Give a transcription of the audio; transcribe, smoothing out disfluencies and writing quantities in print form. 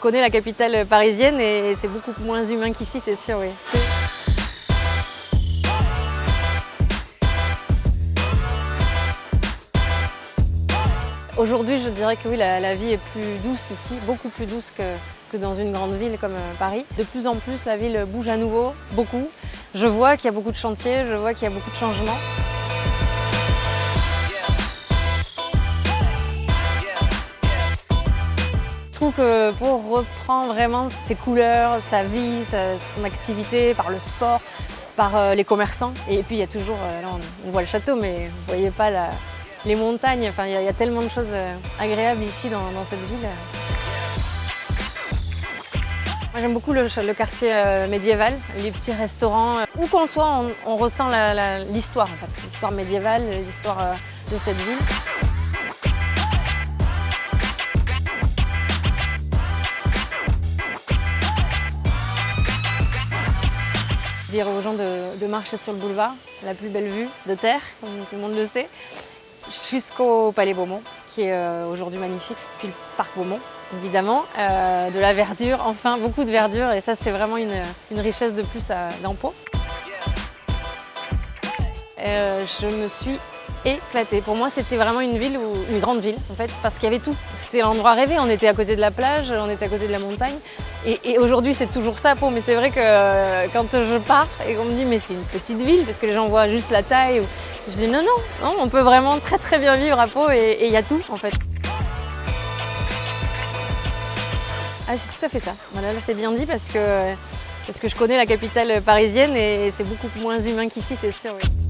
connais la capitale parisienne et c'est beaucoup moins humain qu'ici, c'est sûr, oui. Aujourd'hui, je dirais que oui, la vie est plus douce ici, beaucoup plus douce que dans une grande ville comme Paris. De plus en plus, la ville bouge à nouveau, beaucoup. Je vois qu'il y a beaucoup de chantiers, je vois qu'il y a beaucoup de changements. Je trouve que pour reprendre vraiment ses couleurs, sa vie, son activité, par le sport, par les commerçants. Et puis il y a toujours, là on voit le château, mais vous ne voyez pas les montagnes. Enfin, il y a tellement de choses agréables ici dans cette ville. Moi j'aime beaucoup le quartier médiéval, les petits restaurants. Où qu'on soit, on ressent l'histoire en fait, l'histoire médiévale, l'histoire de cette ville. Dire aux gens de marcher sur le boulevard, la plus belle vue de terre, comme tout le monde le sait, jusqu'au Palais Beaumont, qui est aujourd'hui magnifique, puis le Parc Beaumont, évidemment, de la verdure, enfin beaucoup de verdure, et ça c'est vraiment une richesse de plus dans Pau. Je me suis éclatée. Pour moi, c'était vraiment une grande ville, en fait, parce qu'il y avait tout. C'était l'endroit rêvé. On était à côté de la plage, on était à côté de la montagne. Et aujourd'hui, c'est toujours ça, Pau. Mais c'est vrai que quand je pars et qu'on me dit, mais c'est une petite ville, parce que les gens voient juste la taille, je dis non, on peut vraiment très très bien vivre à Pau et il y a tout, en fait. Ah, c'est tout à fait ça. Voilà, là, c'est bien dit parce que je connais la capitale parisienne et c'est beaucoup moins humain qu'ici, c'est sûr. Oui.